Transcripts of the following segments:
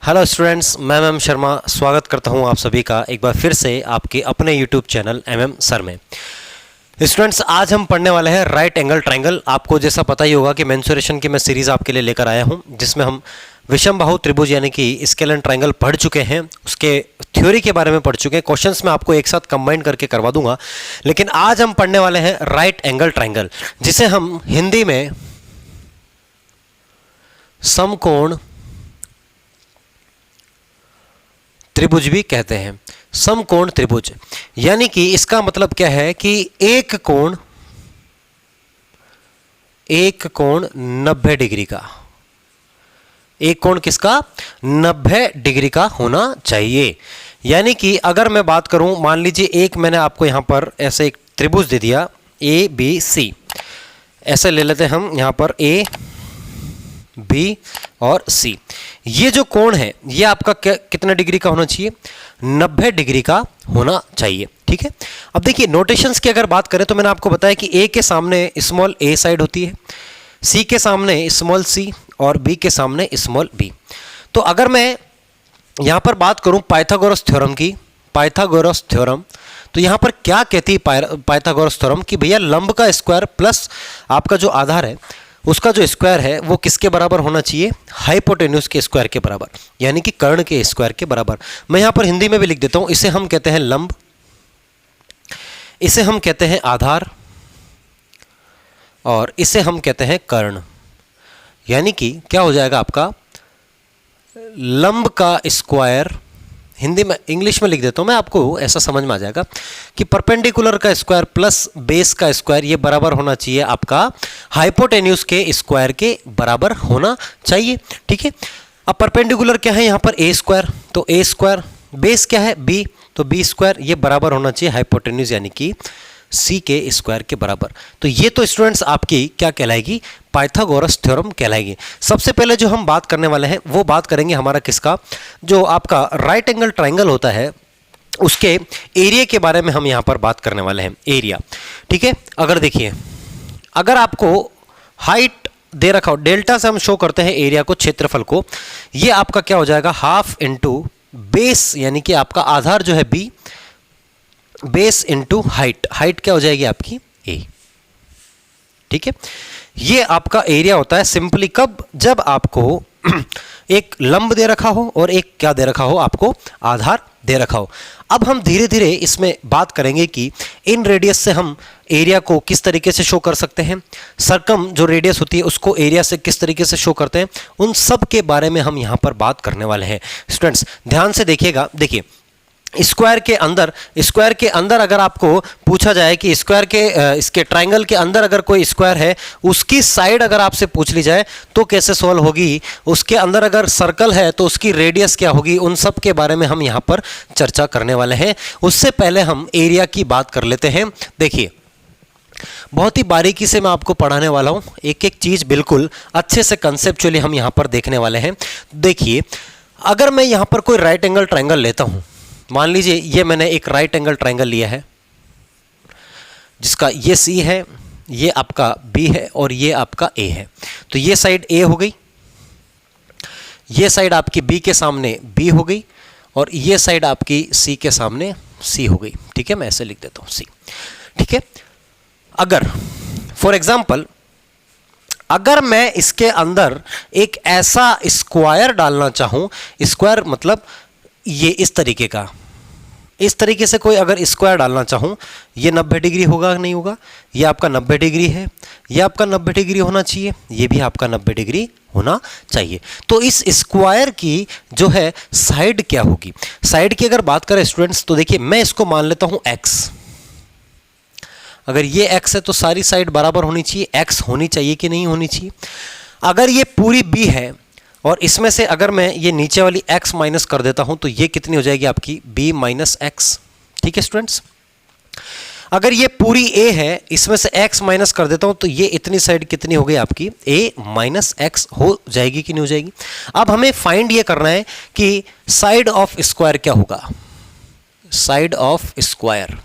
Hello students, मैं M Sharma स्वागत करता हूं आप सभी का एक बार फिर से आपके अपने यूट्यूब चैनल एम सर में। स्टूडेंट्स, आज हम पढ़ने वाले हैं राइट एंगल ट्रायंगल। आपको जैसा पता ही होगा कि मेंसुरेशन की मैं सीरीज़ आपके लिए लेकर आया हूं, जिसमें हम विषमबाहु त्रिभुज यानी कि स्केल एंड ट्रायंगल पढ़ चुके हैं, उसके थ्योरी के बारे में पढ़ चुके हैं। क्वेश्चंस मैं आपको एक साथ कंबाइन करके करवा दूंगा, लेकिन आज हम पढ़ने वाले हैं राइट एंगल ट्रायंगल, जिसे हम हिंदी में समकोण त्रिभुज भी कहते हैं। समकोण त्रिभुज यानी कि इसका मतलब क्या है कि एक कोण 90 डिग्री का, एक कोण किसका 90 डिग्री का होना चाहिए। यानी कि अगर मैं बात करूं, मान लीजिए एक मैंने आपको यहां पर ऐसे एक त्रिभुज दे दिया ए बी सी, ऐसे ले लेते हैं हम यहां पर ए बी और सी। ये जो कोण है ये आपका कितना डिग्री का होना चाहिए, 90 डिग्री का होना चाहिए। ठीक है, अब देखिए नोटेशंस की अगर बात करें तो मैंने आपको बताया कि ए के सामने स्मॉल ए साइड होती है, सी के सामने स्मॉल सी और बी के सामने स्मॉल बी। तो अगर मैं यहां पर बात करूं पाइथागोरस थ्योरम की, पाइथागोरस थ्योरम, तो यहां पर क्या कहती है पाइथागोरस थ्योरम कि भैया लंब का स्क्वायर प्लस आपका जो आधार है उसका जो स्क्वायर है वो किसके बराबर होना चाहिए, हाइपोटेन्यूज के स्क्वायर के बराबर, यानी कि कर्ण के स्क्वायर के बराबर। मैं यहां पर हिंदी में भी लिख देता हूं, इसे हम कहते हैं लंब, इसे हम कहते हैं आधार और इसे हम कहते हैं कर्ण। यानी कि क्या हो जाएगा आपका लंब का स्क्वायर, हिंदी में इंग्लिश में लिख देता हूं मैं, आपको ऐसा समझ में आ जाएगा कि परपेंडिकुलर का स्क्वायर प्लस बेस का स्क्वायर ये बराबर होना चाहिए आपका हाइपोटेन्यूज के स्क्वायर के बराबर होना चाहिए। ठीक है, अब परपेंडिकुलर क्या है यहां पर ए स्क्वायर, तो ए स्क्वायर, बेस क्या है बी, तो बी स्क्वायर ये बराबर होना चाहिए हाइपोटेन्यूज यानी कि सी के स्क्वायर के बराबर। तो ये तो स्टूडेंट्स आपकी क्या कहलाएगी, पाइथागोरस थ्योरम कहलाएगी। सबसे पहले जो हम बात करने वाले हैं वो बात करेंगे हमारा किसका, जो आपका राइट एंगल ट्रायंगल होता है उसके एरिया के बारे में हम यहां पर बात करने वाले हैं, एरिया। ठीक है, अगर देखिए अगर आपको हाइट दे रखा हो, डेल्टा से हम शो करते हैं एरिया को, क्षेत्रफल को, ये आपका क्या हो जाएगा हाफ इंटू बेस यानी कि आपका आधार जो है b, base into height, height क्या हो जाएगी आपकी ए। ठीक है, ये आपका एरिया होता है सिंपली कब, जब आपको एक लंब दे रखा हो और एक क्या दे रखा हो, आपको आधार दे रखा हो। अब हम धीरे धीरे इसमें बात करेंगे कि इन रेडियस से हम एरिया को किस तरीके से शो कर सकते हैं, सर्कम जो रेडियस होती है उसको एरिया से किस तरीके से शो करते हैं, उन सब के बारे में हम यहां पर बात करने वाले हैं। स्टूडेंट्स ध्यान से देखिएगा, देखिए स्क्वायर के अंदर अगर आपको पूछा जाए कि स्क्वायर के इसके ट्रायंगल के अंदर अगर कोई स्क्वायर है उसकी साइड अगर आपसे पूछ ली जाए तो कैसे सॉल्व होगी, उसके अंदर अगर सर्कल है तो उसकी रेडियस क्या होगी, उन सब के बारे में हम यहां पर चर्चा करने वाले हैं। उससे पहले हम एरिया की बात कर लेते हैं। देखिए बहुत ही बारीकी से मैं आपको पढ़ाने वाला हूं, एक एक चीज बिल्कुल अच्छे से कंसेप्चुअली हम यहां पर देखने वाले हैं। देखिए अगर मैं यहां पर कोई राइट एंगल ट्रायंगल लेता हूं, मान लीजिए ये मैंने एक राइट एंगल ट्रायंगल लिया है जिसका ये सी है, ये आपका बी है और ये आपका ए है। तो ये साइड ए हो गई, ये साइड आपकी बी के सामने बी हो गई और ये साइड आपकी सी के सामने सी हो गई। ठीक है, मैं ऐसे लिख देता हूं सी। ठीक है, अगर फॉर एग्जाम्पल अगर मैं इसके अंदर एक ऐसा स्क्वायर डालना चाहूं, स्क्वायर मतलब ये इस तरीके का, इस तरीके से कोई अगर स्क्वायर डालना चाहूं, ये 90 डिग्री होगा नहीं होगा, ये आपका 90 डिग्री है, ये आपका 90 डिग्री होना चाहिए, ये भी आपका 90 डिग्री होना चाहिए। तो इस स्क्वायर की जो है साइड क्या होगी, साइड की अगर बात करें स्टूडेंट्स तो देखिए मैं इसको मान लेता हूं x। अगर ये x है तो सारी साइड बराबर होनी चाहिए, x होनी चाहिए कि नहीं होनी चाहिए। अगर ये पूरी b है और इसमें से अगर मैं ये नीचे वाली x माइनस कर देता हूं तो ये कितनी हो जाएगी आपकी b माइनस एक्स। ठीक है स्टूडेंट्स, अगर ये पूरी a है इसमें से x माइनस कर देता हूं तो ये इतनी साइड कितनी हो गई आपकी a माइनस एक्स हो जाएगी कि नहीं हो जाएगी। अब हमें फाइंड ये करना है कि साइड ऑफ स्क्वायर क्या होगा, side of square,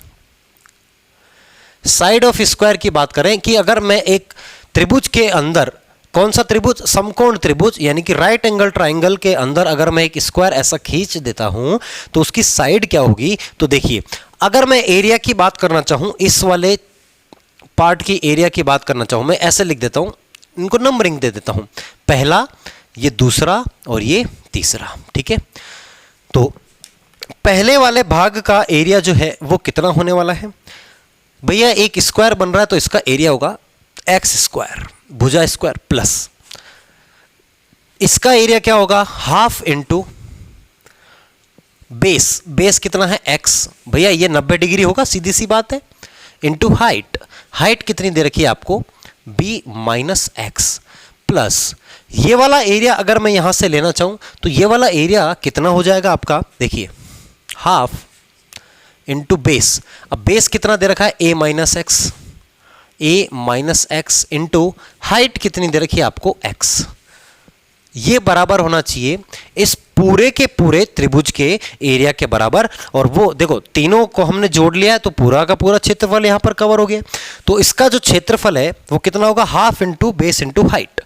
side of square की बात करें कि अगर मैं एक त्रिभुज के अंदर कौन सा त्रिभुज? समकोण त्रिभुज, यानी कि राइट एंगल ट्राइंगल के अंदर अगर मैं एक स्क्वायर ऐसा खींच देता हूं तो उसकी साइड क्या होगी? तो देखिए, अगर मैं एरिया की बात करना चाहूं, इस वाले पार्ट की एरिया की बात करना चाहूं, मैं ऐसे लिख देता हूं, इनको नंबरिंग दे देता हूं, पहला, ये दूसरा और ये तीसरा। ठीक है, तो पहले वाले भाग का एरिया जो है वो कितना होने वाला है? भैया एक स्क्वायर बन रहा है तो इसका एरिया होगा एक्स स्क्वायर, भुजा स्क्वायर, प्लस इसका एरिया क्या होगा? हाफ इंटू बेस, बेस कितना है? एक्स, भैया ये 90 डिग्री होगा, सीधी सी बात है, इंटू हाइट, हाइट कितनी दे रखी है आपको? बी माइनस एक्स, प्लस ये वाला एरिया अगर मैं यहां से लेना चाहूं तो ये वाला एरिया कितना हो जाएगा आपका? देखिए, हाफ इंटू बेस, अब बेस कितना दे रखा है? ए माइनस एक्स, ए माइनस एक्स इंटू हाइट कितनी दे रखी है आपको? एक्स। ये बराबर होना चाहिए इस पूरे के पूरे त्रिभुज के एरिया के बराबर, और वो देखो तीनों को हमने जोड़ लिया है तो पूरा का पूरा क्षेत्रफल यहां पर कवर हो गया। तो इसका जो क्षेत्रफल है वो कितना होगा? Half into base into height,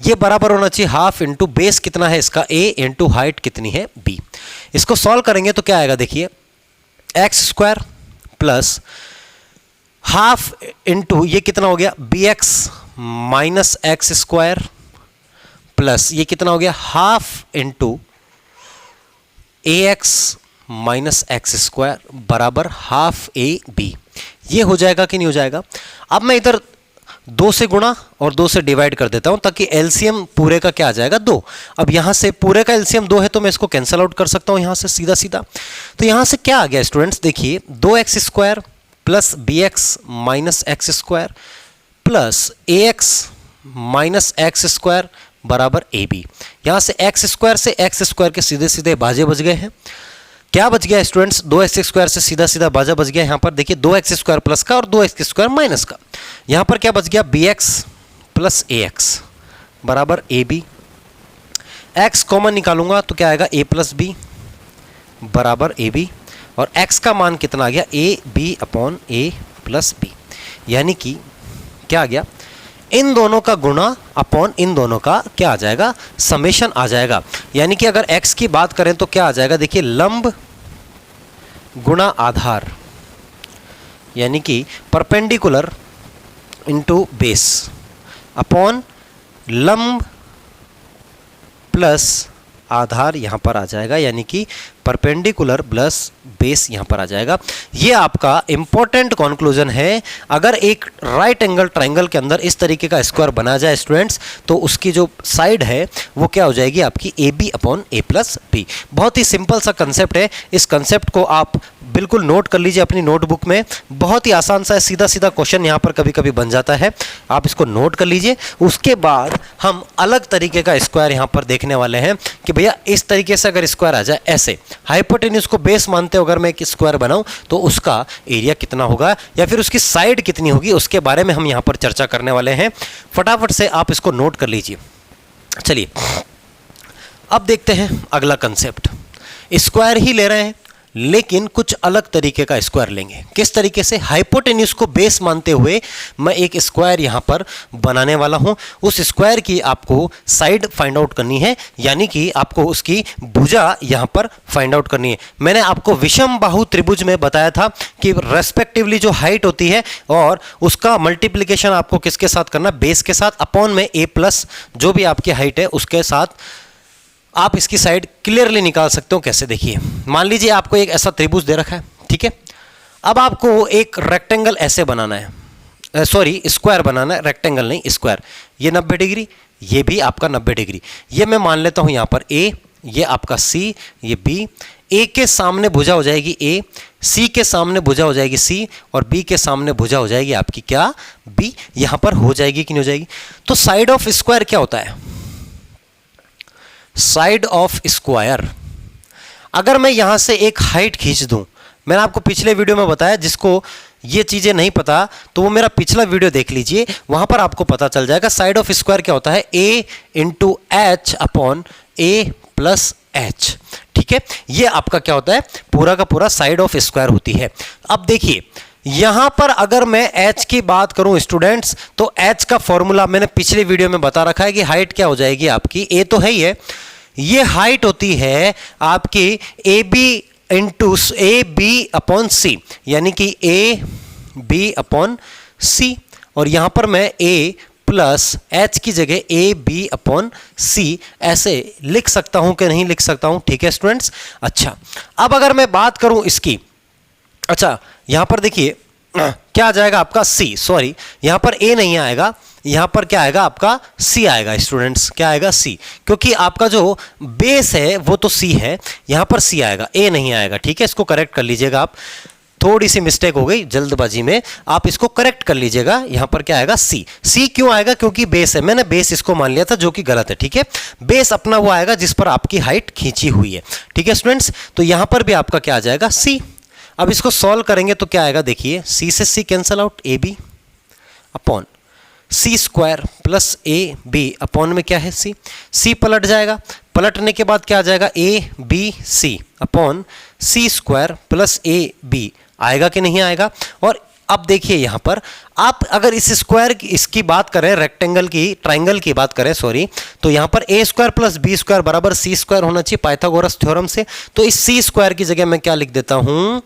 ये बराबर होना चाहिए हाफ इंटू बेस कितना है इसका? ए इंटू हाइट कितनी है? बी। इसको सॉल्व करेंगे तो क्या आएगा? देखिए, x square plus half into ये कितना हो गया? B x minus x square, plus ये कितना हो गया? Half into a x minus x square बराबर हाफ ए बी। ये हो जाएगा कि नहीं हो जाएगा? अब मैं इधर 2 से गुणा और 2 से डिवाइड कर देता हूं ताकि एलसीएम पूरे का क्या आ जाएगा? 2। अब यहां से पूरे का एलसीएम 2 है तो मैं इसको कैंसिल आउट कर सकता हूं यहां से सीधा सीधा। तो यहां से क्या आ गया स्टूडेंट्स? देखिए, 2x square plus B x minus x square plus A x minus x square बराबर ए बी। यहां से एक्स स्क्वायर से एक्स स्क्वायर के सीधे सीधे बाजे बच गए हैं। क्या बच गया स्टूडेंट्स? 2x स्क्वायर से सीधा सीधा बाजा बच गया। यहां पर देखिए 2x स्क्वायर प्लस का और 2x स्क्वायर माइनस का। यहां पर क्या बच गया? bx प्लस ax बराबर ab। x कॉमन निकालूंगा तो क्या आएगा? a प्लस बी बराबर ab, और x का मान कितना आ गया? ab upon a plus b, यानी कि क्या आ गया? इन दोनों का गुणा अपॉन इन दोनों का क्या आ जाएगा? समेशन आ जाएगा। यानी कि अगर x की बात करें तो क्या आ जाएगा? देखिए, लंब गुणा आधार, यानी कि परपेंडिकुलर इंटू बेस अपॉन लंब प्लस आधार यहां पर आ जाएगा, यानी कि परपेंडिकुलर प्लस बेस यहां पर आ जाएगा। ये आपका इंपॉर्टेंट कंक्लूजन है। अगर एक राइट एंगल ट्राइंगल के अंदर इस तरीके का स्क्वायर बना जाए स्टूडेंट्स, तो उसकी जो साइड है वो क्या हो जाएगी? आपकी A B upon a plus b. बहुत ही सिंपल सा कंसेप्ट है। इस कंसेप्ट को आप बिल्कुल नोट कर लीजिए अपनी नोटबुक में। बहुत ही आसान सा है, सीधा सीधा क्वेश्चन यहाँ पर कभी कभी बन जाता है। आप इसको नोट कर लीजिए। उसके बाद हम अलग तरीके का स्क्वायर यहाँ पर देखने वाले हैं कि भैया इस तरीके से अगर स्क्वायर आ जाए, ऐसे हाइपोटेन्यूज को बेस मानते हो अगर मैं एक स्क्वायर बनाऊं तो उसका एरिया कितना होगा या फिर उसकी साइड कितनी होगी, उसके बारे में हम यहाँ पर चर्चा करने वाले हैं। फटाफट से आप इसको नोट कर लीजिए। चलिए अब देखते हैं अगला कंसेप्ट। स्क्वायर ही ले रहे हैं लेकिन कुछ अलग तरीके का स्क्वायर लेंगे। किस तरीके से? हाइपोटेन्यूज को बेस मानते हुए मैं एक स्क्वायर यहां पर बनाने वाला हूं। उस स्क्वायर की आपको साइड फाइंड आउट करनी है, यानी कि आपको उसकी भुजा यहां पर फाइंड आउट करनी है। मैंने आपको विषम बाहु त्रिभुज में बताया था कि रेस्पेक्टिवली जो हाइट होती है और उसका मल्टीप्लीकेशन आपको किसके साथ करना? बेस के साथ अपॉन में ए प्लस जो भी आपकी हाइट है उसके साथ आप इसकी साइड क्लियरली निकाल सकते हो। कैसे? देखिए, मान लीजिए आपको एक ऐसा त्रिभुज दे रखा है, ठीक है। अब आपको एक रेक्टेंगल ऐसे बनाना है, सॉरी स्क्वायर बनाना है, रेक्टेंगल नहीं स्क्वायर। ये 90 डिग्री, ये भी आपका 90 डिग्री। ये मैं मान लेता हूं यहां पर ए, ये आपका सी, ये बी। ए के सामने भुजा हो जाएगी ए, सी के सामने भुजा हो जाएगी सी, और बी के सामने भुजा हो जाएगी आपकी क्या? बी। यहां पर हो जाएगी कि नहीं हो जाएगी? तो साइड ऑफ स्क्वायर क्या होता है? साइड ऑफ स्क्वायर, अगर मैं यहां से एक हाइट खींच दूं, मैंने आपको पिछले वीडियो में बताया, जिसको ये चीजें नहीं पता तो वो मेरा पिछला वीडियो देख लीजिए, वहां पर आपको पता चल जाएगा। साइड ऑफ स्क्वायर क्या होता है? ए into H upon a plus H, ठीक है। ये आपका क्या होता है? पूरा का पूरा साइड ऑफ स्क्वायर होती है। अब देखिए, यहां पर अगर मैं h की बात करूं स्टूडेंट्स, तो h का फॉर्मूला मैंने पिछले वीडियो में बता रखा है कि हाइट क्या हो जाएगी आपकी, a तो है ही है, ये हाइट होती है आपकी ए B into A B upon C, यानी कि ए बी अपॉन सी, और यहां पर मैं a प्लस एच की जगह ए बी अपॉन सी ऐसे लिख सकता हूं कि नहीं लिख सकता हूं? ठीक है स्टूडेंट्स। अच्छा, अब अगर मैं बात करूं इसकी, अच्छा यहां पर देखिए क्या आ जाएगा आपका c, सॉरी यहां पर a नहीं आएगा, यहां पर क्या आएगा आपका c आएगा स्टूडेंट्स। क्या आएगा? c, क्योंकि आपका जो बेस है वो तो c है, यहां पर c आएगा, a नहीं आएगा। ठीक है, इसको करेक्ट कर लीजिएगा आप, थोड़ी सी मिस्टेक हो गई जल्दबाजी में, आप इसको करेक्ट कर लीजिएगा। यहां पर क्या आएगा? c। c क्यों आएगा? क्योंकि बेस है, मैंने बेस इसको मान लिया था जो कि गलत है। ठीक है, बेस अपना वो आएगा जिस पर आपकी हाइट खींची हुई है। ठीक है स्टूडेंट्स, तो यहां पर भी आपका क्या आ जाएगा? c। अब इसको सॉल्व करेंगे तो क्या आएगा? देखिए c से c cancel out, a B upon c square plus a B upon में क्या है? c। c पलट जाएगा, पलटने के बाद क्या आ जाएगा? A b c upon c square plus a b आएगा कि नहीं आएगा? और अब देखिए यहां पर आप अगर इस स्क्वायर की इसकी बात करें, रेक्टेंगल की, ट्राइंगल की बात करें सॉरी, तो यहां पर ए स्क्वायर प्लस बी स्क्वायर बराबर सी स्क्वायर होना चाहिए पाइथागोरस थ्योरम से। तो इस सी स्क्वायर की जगह मैं क्या लिख देता हूं?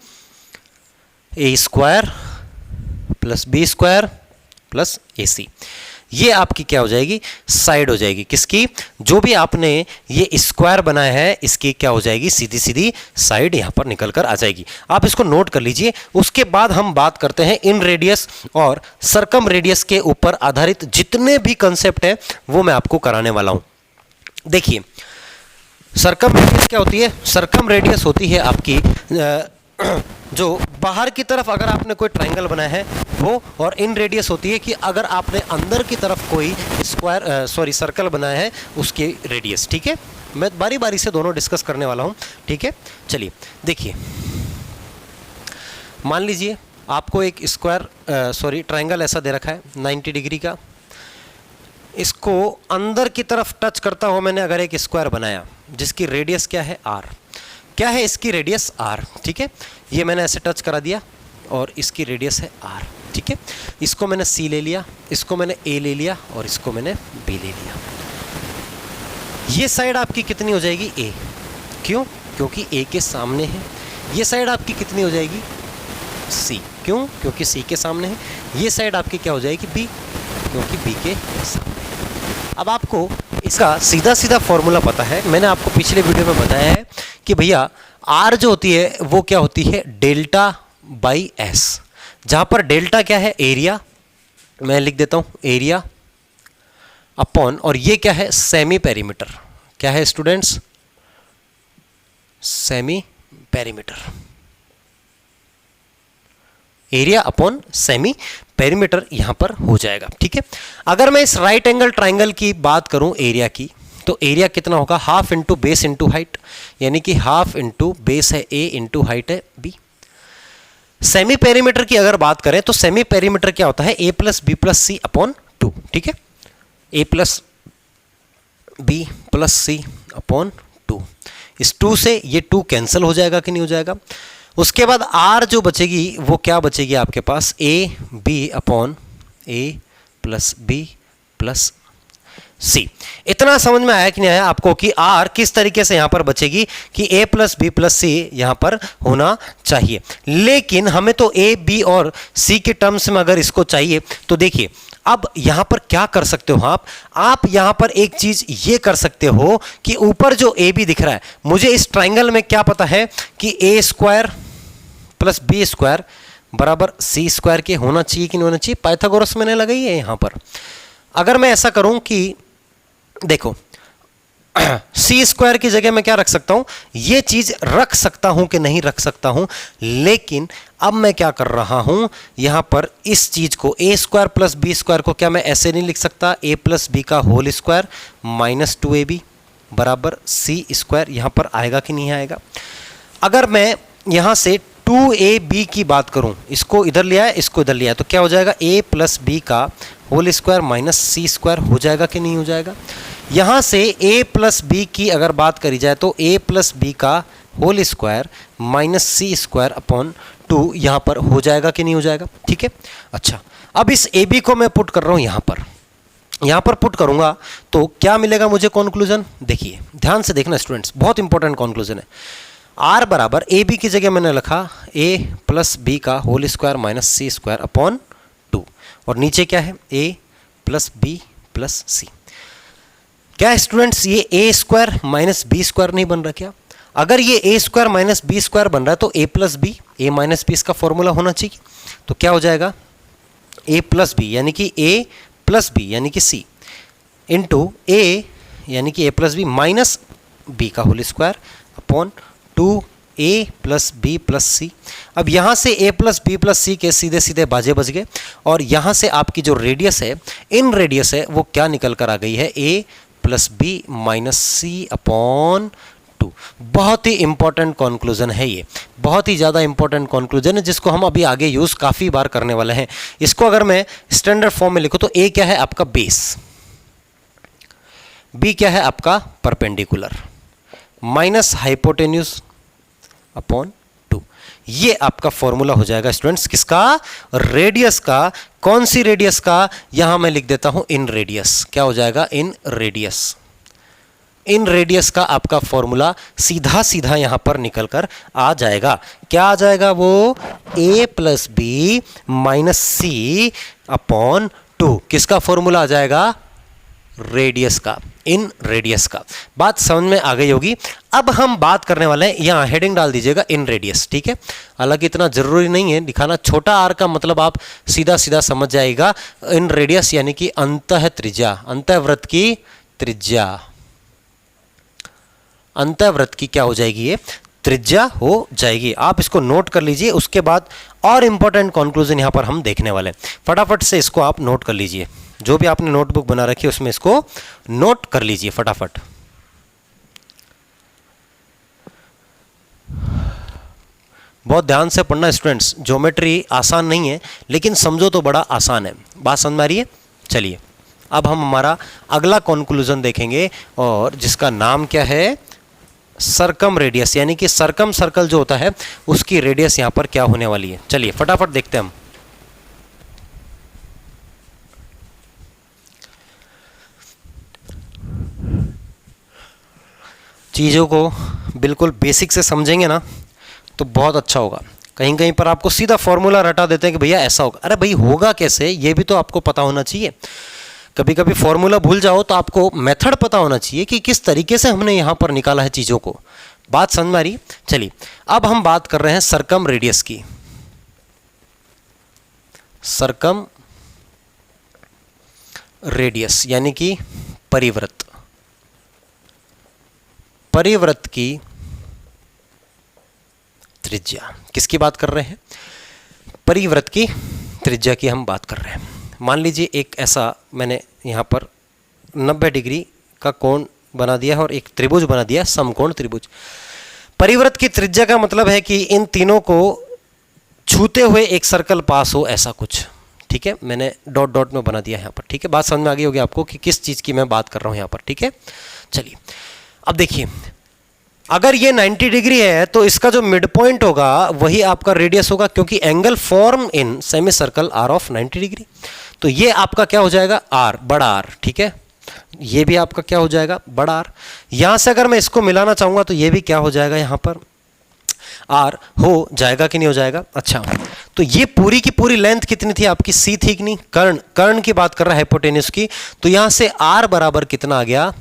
A square plus B square plus A C. ये आपकी क्या हो जाएगी? साइड हो जाएगी किसकी? जो भी आपने ये स्क्वायर बनाया है इसकी क्या हो जाएगी? सीधी सीधी साइड यहां पर निकल कर आ जाएगी। आप इसको नोट कर लीजिए। उसके बाद हम बात करते हैं इन रेडियस और सरकम रेडियस के ऊपर आधारित जितने भी कंसेप्ट है वो मैं आपको कराने वाला हूं। देखिए सरकम रेडियस क्या होती है? सरकम रेडियस होती है आपकी जो बाहर की तरफ अगर आपने कोई ट्रायंगल बनाया है वो, और इन रेडियस होती है कि अगर आपने अंदर की तरफ कोई स्क्वायर सर्कल बनाया है उसकी रेडियस। ठीक है, मैं बारी बारी से दोनों डिस्कस करने वाला हूं। ठीक है, चलिए देखिए, मान लीजिए आपको एक ट्रायंगल ऐसा दे रखा है 90 डिग्री का, इसको अंदर की तरफ टच करता हुआ मैंने अगर एक स्क्वायर बनाया जिसकी रेडियस क्या है? r। क्या है इसकी रेडियस? r। ठीक है, ये मैंने ऐसे टच करा दिया और इसकी रेडियस है r। ठीक है, इसको मैंने c ले लिया, इसको मैंने a ले लिया और इसको मैंने b ले लिया। ये साइड आपकी कितनी हो जाएगी? a। क्यों? क्योंकि a के सामने है। ये साइड आपकी कितनी हो जाएगी? c। क्यों? क्योंकि c के सामने है। ये साइड आपकी क्या हो जाएगी? b, क्योंकि b के सामने। अब आपको इसका सीधा सीधा फॉर्मूला पता है, मैंने आपको पिछले वीडियो में बताया है कि भैया r जो होती है वो क्या होती है? डेल्टा बाई s, जहां पर डेल्टा क्या है? एरिया, मैं लिख देता हूं एरिया अपॉन, और ये क्या है? Semi perimeter. क्या है students? Semi perimeter. Area upon semi perimeter यहां पर हो जाएगा। ठीक है, अगर मैं इस राइट एंगल ट्राइंगल की बात करूं एरिया की, तो एरिया कितना होगा? Half into base into height, यानी कि हाफ इंटू बेस है a इंटू हाइट है b। सेमी पेरीमीटर की अगर बात करें तो सेमी पेरीमीटर क्या होता है? a plus B plus c upon 2। ठीक है, a plus B plus c upon 2। इस 2 से ये 2 कैंसिल हो जाएगा कि नहीं हो जाएगा? उसके बाद r जो बचेगी वो क्या बचेगी आपके पास? a b upon a plus b plus C. इतना समझ में आया कि नहीं आया आपको कि r किस तरीके से यहां पर बचेगी कि a प्लस बी प्लस सी यहां पर होना चाहिए। लेकिन हमें तो a b और c के टर्म्स में अगर इसको चाहिए तो देखिए अब यहां पर क्या कर सकते हो आप यहां पर एक चीज ये कर सकते हो कि ऊपर जो ए बी दिख रहा है, मुझे इस ट्राइंगल में क्या पता है कि ए स्क्वायर प्लस बी स्क्वायर बराबर सी स्क्वायर के होना चाहिए कि नहीं होना चाहिए? पाइथागोरस मैंने लगाई है यहां पर। अगर मैं ऐसा करूं कि देखो सी स्क्वायर की जगह मैं क्या रख सकता हूं? ये चीज रख सकता हूं कि नहीं रख सकता हूं, लेकिन अब मैं क्या कर रहा हूं यहां पर इस चीज को ए स्क्वायर प्लस बी स्क्वायर को क्या मैं ऐसे नहीं लिख सकता? ए प्लस बी का होल स्क्वायर माइनस 2ab बराबर सी स्क्वायर यहां पर आएगा कि नहीं आएगा? अगर मैं यहां से 2ab की बात करूं, इसको इधर लिया है इसको इधर लिया है, तो क्या हो जाएगा? a प्लस बी का होल स्क्वायर माइनस सी स्क्वायर हो जाएगा कि नहीं हो जाएगा? यहां से a प्लस बी की अगर बात करी जाए तो a प्लस बी का होल स्क्वायर माइनस सी स्क्वायर अपॉन 2 यहाँ पर हो जाएगा कि नहीं हो जाएगा, ठीक है। अच्छा, अब इस ए बी को मैं पुट कर रहा हूँ यहाँ पर पुट करूंगा तो क्या मिलेगा मुझे कंक्लूजन, देखिए ध्यान से देखना स्टूडेंट्स, बहुत इंपॉर्टेंट कंक्लूजन है। आर बराबर ए बी की जगह मैंने लिखा a प्लस बी का होल स्क्वायर माइनस सी स्क्वायर अपॉन 2, और नीचे क्या है a प्लस बी प्लस सी। क्या है स्टूडेंट्स, ये ए स्क्वायर माइनस बी स्क्वायर नहीं बन रहा क्या? अगर ये ए स्क्वायर माइनस बी स्क्वायर बन रहा है तो ए प्लस बी, ए माइनस बी इसका फॉर्मूला होना चाहिए। तो क्या हो जाएगा, ए प्लस बी यानी कि ए प्लस बी यानी कि सी इंटू ए यानी कि A plus B minus B का whole square upon 2a plus B plus C. अब यहाँ से a plus B plus C के सीधे सीधे बाजे बज गए, और यहाँ से आपकी जो रेडियस है, इन रेडियस है, वो क्या निकल कर आ गई है, a plus B minus c upon 2। बहुत ही इंपॉर्टेंट कंक्लूजन है ये, बहुत ही ज़्यादा इंपॉर्टेंट कंक्लूजन है, जिसको हम अभी आगे यूज़ काफ़ी बार करने वाले हैं। इसको अगर मैं स्टैंडर्ड फॉर्म में लिखूँ तो a क्या है आपका बेस, b क्या है आपका परपेंडिकुलर, माइनस हाइपोटेन्यूज अपॉन 2। ये आपका फॉर्मूला हो जाएगा स्टूडेंट्स किसका, रेडियस का। कौन सी रेडियस का, यहां मैं लिख देता हूं इन रेडियस। क्या हो जाएगा, इन रेडियस। इन रेडियस का आपका फॉर्मूला सीधा सीधा यहां पर निकल कर आ जाएगा। क्या आ जाएगा वो, a plus B minus c upon 2। किसका फॉर्मूला आ जाएगा, रेडियस का, इन रेडियस का। बात समझ में आ गई होगी। अब हम बात करने वाले हैं, यहाँ हेडिंग डाल दीजिएगा इन रेडियस, ठीक है। हालांकि इतना जरूरी नहीं है दिखाना, छोटा आर का मतलब आप सीधा सीधा समझ जाएगा। इन रेडियस यानी कि अंतः त्रिज्या, अंतःवृत्त की त्रिज्या, अंतःवृत्त की क्या हो जाएगी, ये त्रिज्या हो जाएगी। आप इसको नोट कर लीजिए। उसके बाद और इंपॉर्टेंट कंक्लूजन यहां पर हम देखने वाले हैं, फटाफट से इसको आप नोट कर लीजिए। जो भी आपने नोटबुक बना रखी है उसमें इसको नोट कर लीजिए फटाफट। बहुत ध्यान से पढ़ना स्टूडेंट्स, ज्योमेट्री आसान नहीं है लेकिन समझो तो बड़ा आसान है। बात समझ में आ रही है? चलिए अब हम हमारा अगला कंक्लूजन देखेंगे, और जिसका नाम क्या है, सरकम रेडियस, यानी कि सरकम सर्कल जो होता है उसकी रेडियस यहां पर क्या होने वाली है। चलिए फटाफट देखते हैं हम। चीज़ों को बिल्कुल बेसिक से समझेंगे ना तो बहुत अच्छा होगा। कहीं कहीं पर आपको सीधा फॉर्मूला रटा देते हैं कि भैया ऐसा होगा। अरे भाई होगा कैसे, ये भी तो आपको पता होना चाहिए। कभी कभी फॉर्मूला भूल जाओ तो आपको मेथड पता होना चाहिए कि किस तरीके से हमने यहाँ पर निकाला है चीज़ों को। बात समझ में आ रही? चलिए अब हम बात कर रहे हैं सरकम रेडियस की। सरकम रेडियस यानी कि परिवृत्त, परिवृत्त की त्रिज्या। किसकी बात कर रहे हैं? परिवृत्त की त्रिज्या की हम बात कर रहे हैं। मान लीजिए एक ऐसा मैंने यहाँ पर 90 डिग्री का कोण बना दिया है और एक त्रिभुज बना दिया है, समकोण त्रिभुज। परिवृत्त की त्रिज्या का मतलब है कि इन तीनों को छूते हुए एक सर्कल पास हो, ऐसा कुछ। ठीक है, मैंने डॉट डॉट में बना दिया यहाँ पर। ठीक है, बात समझ में आ गई होगी आपको कि किस चीज़ की मैं बात कर रहा हूँ यहाँ पर। ठीक है, चलिए अब देखिए, अगर ये 90 डिग्री है तो इसका जो मिड पॉइंट होगा वही आपका रेडियस होगा, क्योंकि angle form in semicircle are of 90 degree. तो ये आपका क्या हो जाएगा, आर, बड़ा आर। ठीक है, ये भी आपका क्या हो जाएगा, बड़ा आर। यहां से अगर मैं इसको मिलाना चाहूंगा तो ये भी क्या हो जाएगा, यहां पर आर हो जाएगा कि नहीं हो जाएगा। अच्छा, तो ये पूरी की पूरी लेंथ कितनी थी आपकी, सी थी कि नहीं। कर्ण, कर्ण की बात कर रहा है, हाइपोटेन्यूज की। तो यहां से आर बराबर कितना आ गया,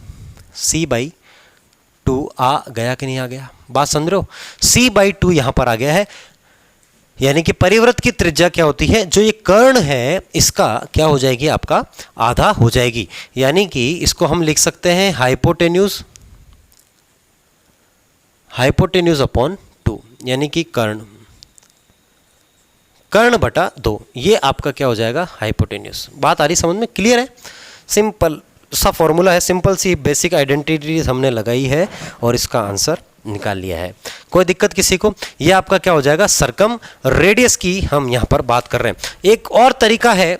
c/2 आ गया कि नहीं आ गया। बात समझ रहे हो, c/2 यहां पर आ गया है। यानी कि परिवृत्त की त्रिज्या क्या होती है, जो ये कर्ण है इसका क्या हो जाएगी, आपका आधा हो जाएगी। यानी कि इसको हम लिख सकते हैं हाइपोटेन्यूज, हाइपोटेन्यूज अपॉन 2, यानी कि कर्ण, कर्ण बटा 2। ये आपका क्या हो जाएगा, हाइपोटेन्यूज। बात आ रही समझ में, क्लियर है? सिंपल सा फॉर्मूला है, सिंपल सी बेसिक आइडेंटिटीज हमने लगाई है और इसका आंसर निकाल लिया है। कोई दिक्कत किसी को? ये आपका क्या हो जाएगा, सरकम रेडियस की हम यहां पर बात कर रहे हैं। एक और तरीका है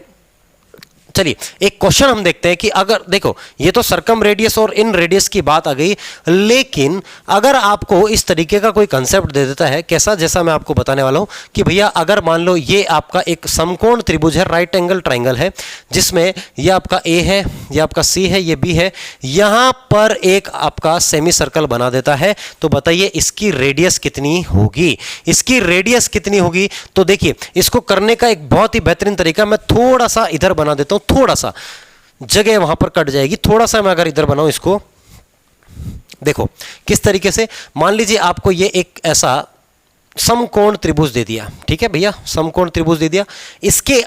चलिए एक क्वेश्चन हम देखते हैं कि अगर देखो ये तो सरकम रेडियस और इन रेडियस की बात आ गई, लेकिन अगर आपको इस तरीके का कोई कंसेप्ट दे देता है, कैसा, जैसा मैं आपको बताने वाला हूं कि भैया अगर मान लो ये आपका एक समकोण त्रिभुज है, राइट एंगल ट्राइंगल है, जिसमें ये आपका ए है, ये आपका सी है, ये बी है, यहां पर एक आपका सेमी सर्कल बना देता है, तो बताइए इसकी रेडियस कितनी होगी, इसकी रेडियस कितनी होगी। तो देखिए इसको करने का एक बहुत ही बेहतरीन तरीका, मैं थोड़ा सा इधर बना देता हूं, थोड़ा सा जगह वहां पर कट जाएगी, थोड़ा सा मैं अगर इधर बनाऊं इसको, देखो किस तरीके से, मान लीजिए आपको ये एक ऐसा समकोण त्रिभुज दे दिया, ठीक है भैया, समकोण त्रिभुज दे दिया, इसके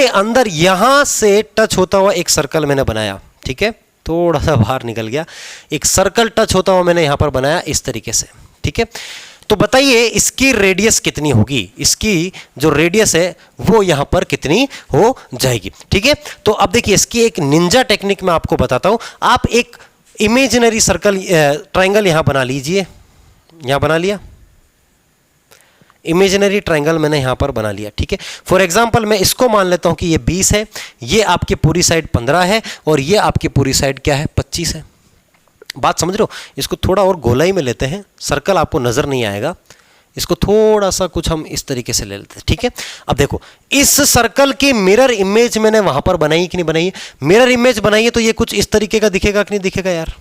अंदर यहां से टच होता हुआ एक सर्कल मैंने बनाया, ठीक है, थोड़ा सा बाहर निकल गया, एक सर्कल टच होता हुआ मैंने यहां पर बनाया इस तरीके से, ठीक है। तो बताइए इसकी रेडियस कितनी होगी, इसकी जो रेडियस है वो यहां पर कितनी हो जाएगी, ठीक है। तो अब देखिए इसकी एक निंजा टेक्निक मैं आपको बताता हूं। आप एक इमेजिनरी सर्कल ट्राइंगल यहां बना लीजिए, यहां बना लिया, इमेजिनरी ट्राइंगल मैंने यहां पर बना लिया, ठीक है। फॉर एग्जांपल मैं इसको मान लेता हूं कि ये 20 है, ये आपकी पूरी साइड 15 है और ये आपकी पूरी साइड क्या है, 25 है। बात समझ रहे हो, इसको थोड़ा और गोलाई में लेते हैं, सर्कल आपको नजर नहीं आएगा, इसको थोड़ा सा कुछ हम इस तरीके से ले लेते हैं, ठीक है। अब देखो इस सर्कल की मिरर इमेज मैंने वहां पर बनाई कि नहीं बनाई, मिरर इमेज बनाई है, तो ये कुछ इस तरीके का दिखेगा कि नहीं दिखेगा यार,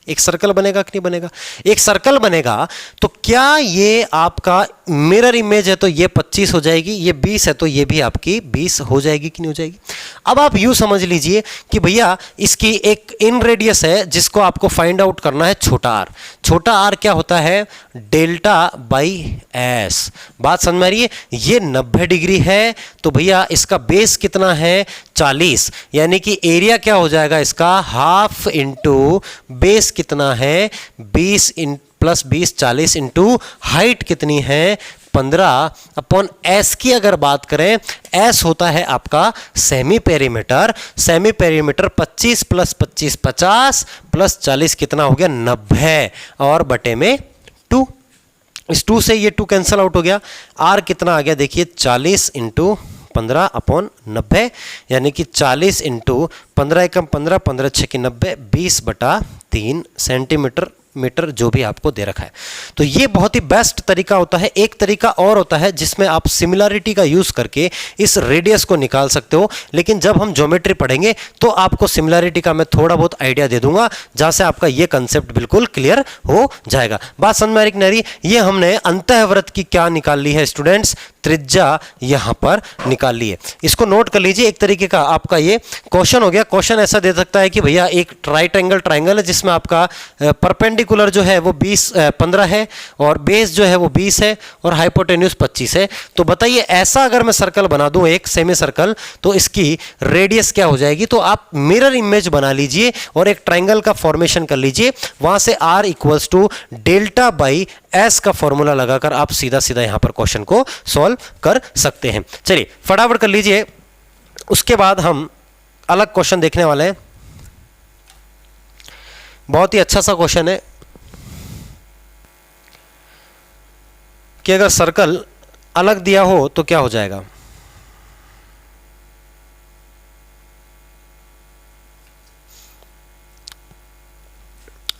एक सर्कल बनेगा कि नहीं बनेगा, एक सर्कल बनेगा। तो क्या ये आपका मिरर इमेज है तो ये 25 हो जाएगी, ये 20 है तो ये भी आपकी 20 हो जाएगी कि नहीं हो जाएगी। अब आप यूं समझ लीजिए कि भैया इसकी एक इन रेडियस है जिसको आपको फाइंड आउट करना है छोटा आर। छोटा आर क्या होता है, डेल्टा बाई एस। बात समझ में आ रही है, ये 90 डिग्री है तो भैया इसका बेस कितना है, 40, यानी कि एरिया क्या हो जाएगा इसका, हाफ इंटू बेस कितना है 20 प्लस 20 40 इंटू हाइट कितनी है 15 अपॉन एस की अगर बात करें, एस होता है आपका semi perimeter, semi perimeter 25 plus 25 50 plus 40 कितना हो गया 90 और बटे में 2। इस 2 से ये 2 कैंसिल आउट हो गया, आर कितना आ गया देखिए 40 इंटू 15 अपॉन 90, यानी कि 40 इंटू 15 एकम 15 15 6 की 90 20/3 सेंटीमीटर मीटर जो भी आपको दे रखा है। तो ये बहुत ही बेस्ट तरीका होता है। एक तरीका और होता है जिसमें आप सिमिलरिटी का यूज करके इस रेडियस को निकाल सकते हो, लेकिन जब हम ज्योमेट्री पढ़ेंगे तो आपको सिमिलरिटी का मैं थोड़ा बहुत आइडिया दे दूंगा, जहां से आपका ये कंसेप्ट बिल्कुल क्लियर हो जाएगा। बात समझ में आ रही? ये हमने अंतःवृत्त की क्या निकाल ली है स्टूडेंट्स, त्रिज्या यहां पर निकाल ली है। इसको नोट कर लीजिए, एक तरीके का आपका ये क्वेश्चन हो गया। क्वेश्चन ऐसा दे सकता है कि भैया एक राइट एंगल ट्राइंगल है जिसमें आपका परपेंडिकुलर जो है वो 15 है और बेस जो है वो 20 है और हाइपोटेन्यूज 25 है। तो बताइए ऐसा अगर मैं सर्कल बना दूं, एक सेमी सर्कल, तो इसकी रेडियस क्या हो जाएगी? तो आप मिरर इमेज बना लीजिए और एक ट्राइंगल का फॉर्मेशन कर लीजिए, वहां से R equals to delta by s का फॉर्मूला लगाकर आप सीधा सीधा यहां पर क्वेश्चन को सॉल्व कर सकते हैं। चलिए फटाफट कर लीजिए, उसके बाद हम अलग क्वेश्चन देखने वाले हैं। बहुत ही अच्छा सा क्वेश्चन है कि अगर सर्कल अलग दिया हो तो क्या हो जाएगा।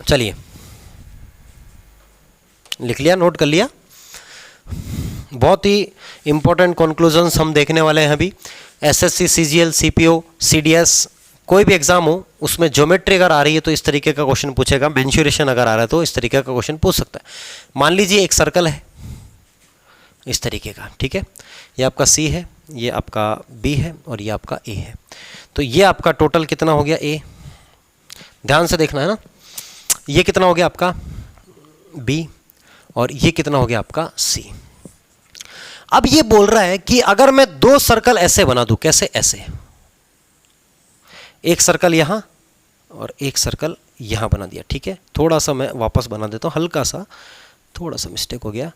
चलिए लिख लिया, नोट कर लिया। बहुत ही इंपॉर्टेंट कंक्लूजन्स हम देखने वाले हैं अभी। एसएससी, सीजीएल, सीपीओ, सीडीएस, कोई भी एग्जाम हो उसमें ज्योमेट्री अगर आ रही है तो इस तरीके का क्वेश्चन पूछेगा। मेंसुरेशन अगर आ रहा है तो इस तरीके का क्वेश्चन पूछ सकता है। मान लीजिए एक सर्कल है इस तरीके का, ठीक है, ये आपका सी है, ये आपका बी है और ये आपका ए है। तो ये आपका टोटल कितना हो गया ए, ध्यान से देखना है ना। ये कितना हो गया आपका बी और ये कितना हो गया आपका सी। अब ये बोल रहा है कि अगर मैं दो सर्कल ऐसे बना दूं, कैसे? ऐसे एक सर्कल यहां और एक सर्कल यहां बना दिया, ठीक है। थोड़ा सा मैं वापस बना देता हूं, हल्का सा, थोड़ा सा मिस्टेक हो गया।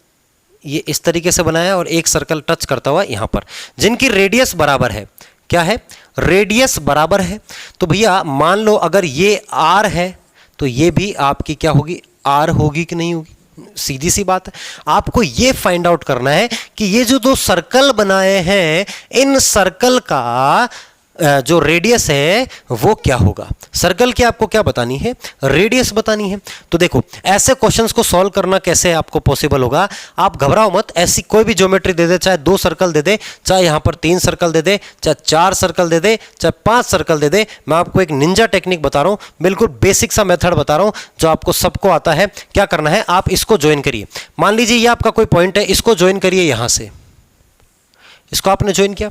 ये इस तरीके से बनाया और एक सर्कल टच करता हुआ यहां पर, जिनकी रेडियस बराबर है। क्या है? रेडियस बराबर है। तो भैया मान लो अगर ये आर है तो ये भी आपकी क्या होगी, आर होगी कि नहीं होगी? सीधी सी बात है। आपको ये फाइंड आउट करना है कि ये जो दो सर्कल बनाए हैं इन सर्कल का जो रेडियस है वो क्या होगा। सर्कल की आपको क्या बतानी है, रेडियस बतानी है। तो देखो ऐसे क्वेश्चंस को सॉल्व करना कैसे आपको पॉसिबल होगा, आप घबराओ मत। ऐसी कोई भी ज्योमेट्री दे दे, चाहे 2 सर्कल दे दे, चाहे यहां पर 3 सर्कल दे दे, चाहे 4 सर्कल दे दे, चाहे 5 सर्कल दे दे, मैं आपको एक निंजा टेक्निक बता रहा हूं, बिल्कुल बेसिक सा मेथड बता रहा हूं जो आपको सबको आता है। क्या करना है, आप इसको ज्वाइन करिए। मान लीजिए ये आपका कोई पॉइंट है, इसको ज्वाइन करिए यहां से, इसको आपने ज्वाइन किया,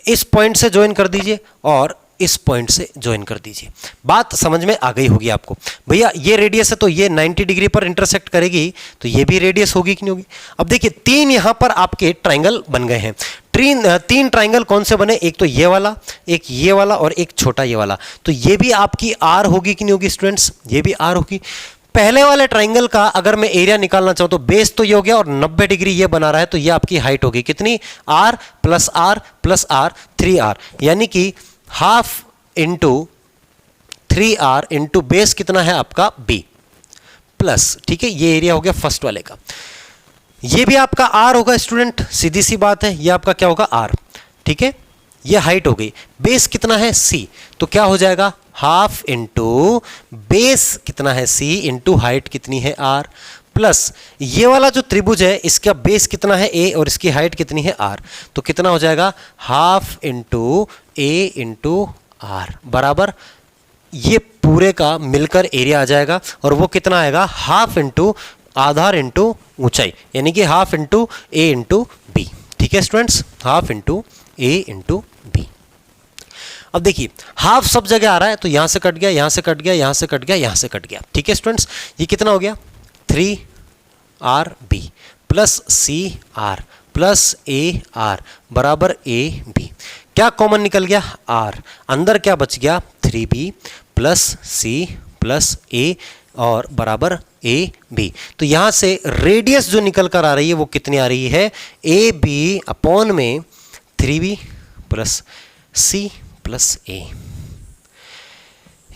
इस पॉइंट से ज्वाइन कर दीजिए और इस पॉइंट से ज्वाइन कर दीजिए। बात समझ में आ गई होगी आपको। भैया ये रेडियस है तो ये 90 डिग्री पर इंटरसेक्ट करेगी, तो ये भी रेडियस होगी कि नहीं होगी। अब देखिए 3 यहां पर आपके ट्राइंगल बन गए हैं। 3 ट्राइंगल कौन से बने, एक तो ये वाला, एक ये वाला और एक छोटा ये वाला। तो ये भी आपकी आर होगी कि नहीं होगी स्टूडेंट्स, ये भी आर होगी। पहले वाले ट्राइंगल का अगर मैं एरिया निकालना चाहूं तो बेस तो ये हो गया और 90 डिग्री ये बना रहा है, तो ये आपकी हाइट होगी कितनी, r plus r plus r 3r, यानी कि half into 3r into base कितना है आपका b प्लस, ठीक है, ये एरिया हो गया फर्स्ट वाले का। ये भी आपका r होगा स्टूडेंट, सीधी सी बात है, ये आपका क्या होगा r, ठीक है। ये हाइट हो गई, बेस कितना है c, तो क्या हो जाएगा हाफ इंटू बेस कितना है c इंटू हाइट कितनी है r, प्लस ये वाला जो त्रिभुज है इसका बेस कितना है a और इसकी हाइट कितनी है r, तो कितना हो जाएगा half into a into r बराबर ये पूरे का मिलकर एरिया आ जाएगा, और वो कितना आएगा हाफ इंटू आधार इंटू ऊंचाई, यानी कि half into a into b, ठीक है students, half into a into b। अब देखिए हाफ सब जगह आ रहा है, तो यहां से कट गया, यहां से कट गया, यहां से कट गया, यहां से कट गया, ठीक है स्टूडेंट्स। ये कितना हो गया 3rb plus cr plus ar बराबर ab। क्या कॉमन निकल गया r, अंदर क्या बच गया 3b plus c plus a और बराबर ab। तो यहां से रेडियस जो निकल कर आ रही है वो कितनी आ रही है, ab अपॉन में 3b plus c plus a।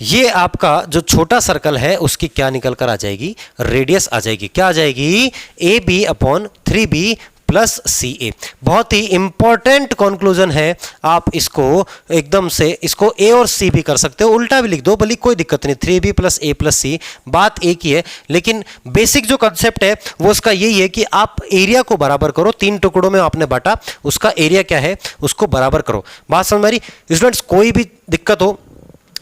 ये आपका जो छोटा सर्कल है उसकी क्या निकल कर आ जाएगी, रेडियस आ जाएगी, क्या आ जाएगी ab upon 3b plus ca। बहुत ही इंपॉर्टेंट कंक्लूजन है, आप इसको एकदम से इसको a और c भी कर सकते हो, उल्टा भी लिख दो भले, कोई दिक्कत नहीं, 3b plus a plus c, बात एक ही है। लेकिन बेसिक जो कंसेप्ट है वो उसका यही है कि आप एरिया को बराबर करो, 3 टुकड़ों में आपने बांटा, उसका एरिया क्या है उसको बराबर करो। बात समझ में आ रही स्टूडेंट्स, कोई भी दिक्कत हो,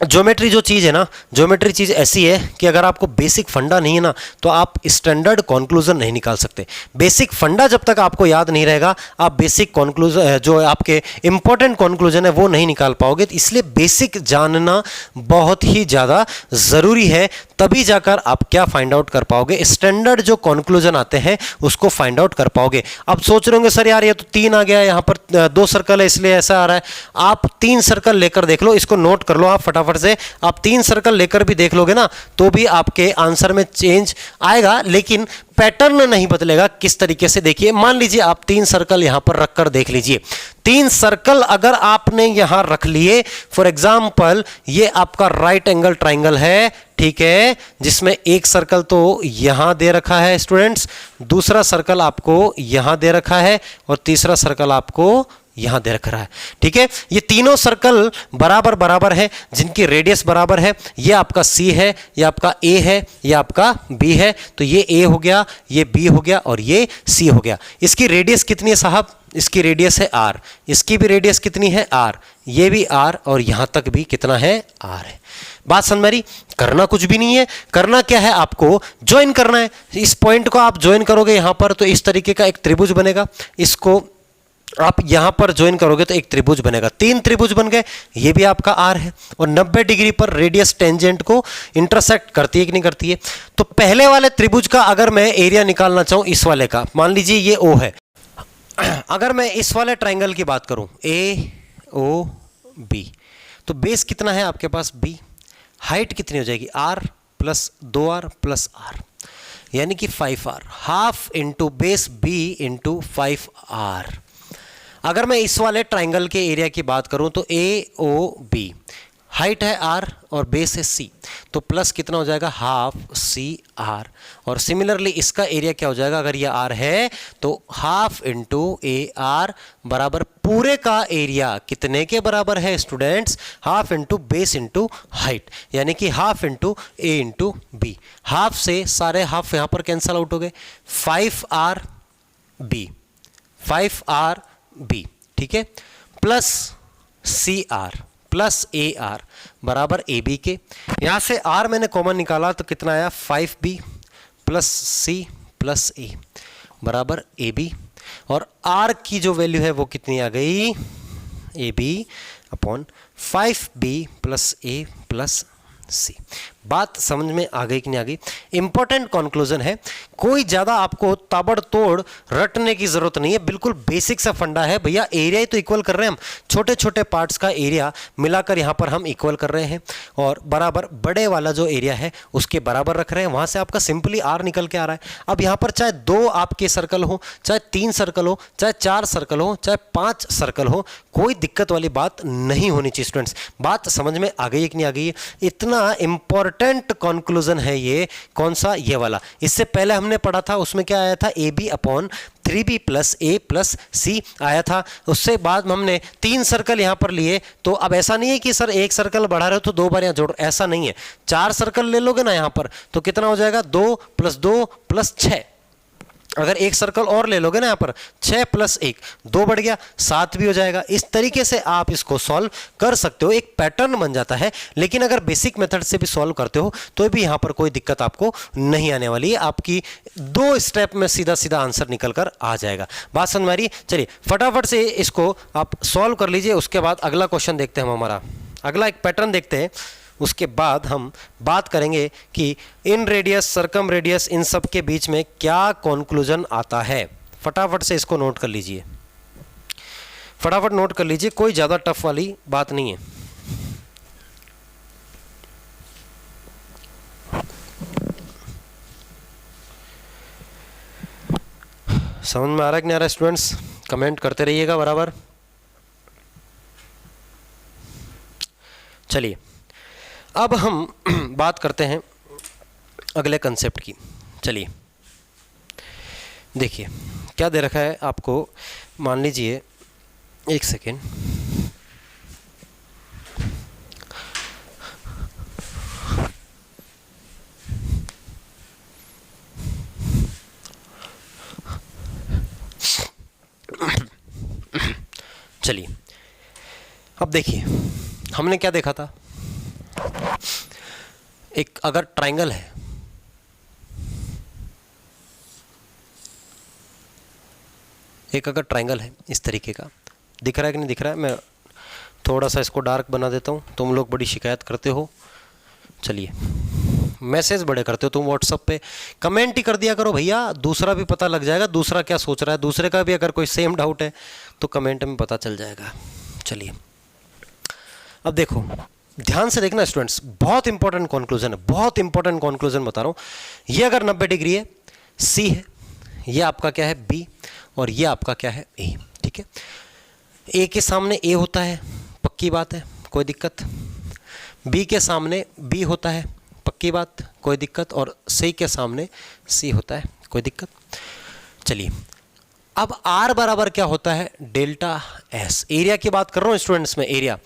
ज्योमेट्री जो चीज़ है ना, ज्योमेट्री चीज़ ऐसी है कि अगर आपको बेसिक फंडा नहीं है ना तो आप स्टैंडर्ड कॉन्क्लूजन नहीं निकाल सकते। बेसिक फंडा जब तक आपको याद नहीं रहेगा आप बेसिक कॉन्क्लूजन जो आपके इंपॉर्टेंट कॉन्क्लूजन है वो नहीं निकाल पाओगे। तो इसलिए बेसिक जानना बहुत ही ज़्यादा ज़रूरी है, तभी जाकर आप क्या फाइंड आउट कर पाओगे, स्टैंडर्ड जो कॉन्क्लूजन आते हैं उसको फाइंड आउट कर पाओगे। अब सोच रहे होंगे सर यार ये तो 3 आ गया, यहाँ पर 2 सर्कल है इसलिए ऐसा आ रहा है। आप 3 सर्कल लेकर देख लो, इसको नोट कर लो आप फटाफट से। आप 3 सर्कल लेकर भी देख लोगे ना तो भी आपके आंसर में चेंज आएगा, लेकिन पैटर्न नहीं बदलेगा। किस तरीके से, देखिए मान लीजिए आप 3 सर्कल यहां पर रखकर देख लीजिए। 3 सर्कल अगर आपने यहां रख लिए, फॉर एग्जांपल ये आपका राइट एंगल ट्राइंगल है, ठीक है, जिसमें एक सर्कल तो यहां दे रखा है स्टूडेंट्स, दूसरा सर्कल आपको यहां दे रखा है और तीसरा सर्कल आपको यहां दे रखा है, ठीक है। ये तीनों सर्कल बराबर बराबर है, जिनकी रेडियस बराबर है। ये आपका C है, ये आपका A है, ये आपका B है। तो ये A हो गया, ये B हो गया और ये C हो गया। इसकी रेडियस कितनी है साहब, इसकी रेडियस है R, इसकी भी रेडियस कितनी है R, ये भी R और यहां तक भी कितना है R है। बात समझ में आ रही, करना कुछ भी नहीं है, करना क्या है आपको ज्वाइन करना है। इस पॉइंट को आप ज्वाइन करोगे यहां पर तो इस तरीके का एक त्रिभुज बनेगा, इसको आप यहां पर ज्वाइन करोगे तो एक त्रिभुज बनेगा, 3 त्रिभुज बन गए। ये भी आपका आर है और 90 डिग्री पर रेडियस टेंजेंट को इंटरसेक्ट करती है कि नहीं करती है। तो पहले वाले त्रिभुज का अगर मैं एरिया निकालना चाहूं, इस वाले का, मान लीजिए ये ओ है, अगर मैं इस वाले ट्राइंगल की बात करूं ए ओ बी, तो बेस कितना है आपके पास बी, हाइट कितनी हो जाएगी are plus 2r plus are, यानी कि 5r, half into base b into 5r। अगर मैं इस वाले ट्राइंगल के एरिया की बात करूं तो ए ओ बी, हाइट है r और बेस है c, तो प्लस कितना हो जाएगा, हाफ सी आर। और सिमिलरली इसका एरिया क्या हो जाएगा, अगर ये आर है तो हाफ इंटू ए आर बराबर पूरे का एरिया कितने के बराबर है students, half into base into height, यानी कि हाफ इंटू ए इंटू बी। हाफ से सारे हाफ यहां पर कैंसल आउट हो गए, 5r बी, 5r बी, ठीक है, plus c r plus a r बराबर ए बी के। यहां से आर मैंने कॉमन निकाला तो कितना आया, 5b प्लस सी प्लस ए बराबर ए बी। और आर की जो वैल्यू है वो कितनी आ गई, A B upon 5b plus A plus C. बात समझ में आ गई कि नहीं आ गई? इंपॉर्टेंट कंक्लूजन है, कोई ज़्यादा आपको ताबड़तोड़ रटने की ज़रूरत नहीं है, बिल्कुल बेसिक सा फंडा है भैया। एरिया ही तो इक्वल कर रहे हैं हम, छोटे छोटे पार्ट्स का एरिया मिलाकर यहाँ पर हम इक्वल कर रहे हैं और बराबर बड़े वाला जो एरिया है उसके बराबर रख रहे हैं। वहाँ से आपका सिंपली आर निकल के आ रहा है। अब यहाँ पर चाहे 2 आपके सर्कल हो, चाहे 3 सर्कल हो, चाहे 4 सर्कल हो, चाहे 5 सर्कल हो, कोई दिक्कत वाली बात नहीं होनी चाहिए स्टूडेंट्स। बात समझ में आ गई है कि नहीं आ गई है? इतना इंपॉर्टेंट कंक्लूजन है ये, कौन सा, ये वाला। इससे पहले हमने पढ़ा था, उसमें क्या आया था, A B upon 3b plus A plus C आया था। उससे बाद हमने 3 सर्कल यहां पर लिए। तो अब ऐसा नहीं है कि सर एक सर्कल बढ़ा रहे हो तो 2 बार यहां जोड़, ऐसा नहीं है। 4 सर्कल ले लोगे ना यहां पर तो कितना हो जाएगा, 2 प्लस 2 प्लस 6। अगर एक सर्कल और ले लोगे ना यहाँ पर, 6 प्लस 1 2 बढ़ गया, 7 भी हो जाएगा। इस तरीके से आप इसको सॉल्व कर सकते हो, एक पैटर्न बन जाता है। लेकिन अगर बेसिक मेथड से भी सॉल्व करते हो तो भी यहाँ पर कोई दिक्कत आपको नहीं आने वाली है। आपकी 2 स्टेप में सीधा सीधा आंसर निकल कर आ जाएगा। बात समझ में आ रही है? चलिए फटाफट से इसको आप सॉल्व कर लीजिए। उसके बाद अगला क्वेश्चन देखते हैं हम, हमारा अगला एक पैटर्न देखते हैं। उसके बाद हम बात करेंगे कि इन रेडियस, सरकम रेडियस, इन सब के बीच में क्या कंक्लूजन आता है। फटाफट से इसको नोट कर लीजिए, फटाफट नोट कर लीजिए, कोई ज़्यादा टफ वाली बात नहीं है। समझ में आ रहा है कि नहीं आ रहा स्टूडेंट्स? कमेंट करते रहिएगा बराबर। चलिए अब हम बात करते हैं अगले कंसेप्ट की। चलिए देखिए क्या दे रखा है आपको, मान लीजिए, एक सेकेंड, चलिए अब देखिए हमने क्या देखा था, एक अगर ट्रायंगल है, एक अगर ट्रायंगल है इस तरीके का, दिख रहा है कि नहीं दिख रहा है? मैं थोड़ा सा इसको डार्क बना देता हूँ, तुम लोग बड़ी शिकायत करते हो। चलिए मैसेज बड़े करते हो तुम व्हाट्सएप पे, कमेंट ही कर दिया करो भैया, दूसरा भी पता लग जाएगा दूसरा क्या सोच रहा है, दूसरे का भी अगर कोई सेम डाउट है तो कमेंट में पता चल जाएगा। चलिए अब देखो ध्यान से देखना स्टूडेंट्स, बहुत इंपॉर्टेंट कंक्लूजन है, बहुत इंपॉर्टेंट कंक्लूजन बता रहा हूँ। ये अगर 90 डिग्री है, सी है, ये आपका क्या है, बी, और ये आपका क्या है, ए, ठीक है। ए के सामने ए होता है, पक्की बात है, कोई दिक्कत। बी के सामने बी होता है, पक्की बात, कोई दिक्कत। और सी के सामने सी होता है, कोई दिक्कत। चलिए अब आर बराबर क्या होता है, डेल्टा एस। एरिया की बात कर रहा हूँ स्टूडेंट्स में, एरिया।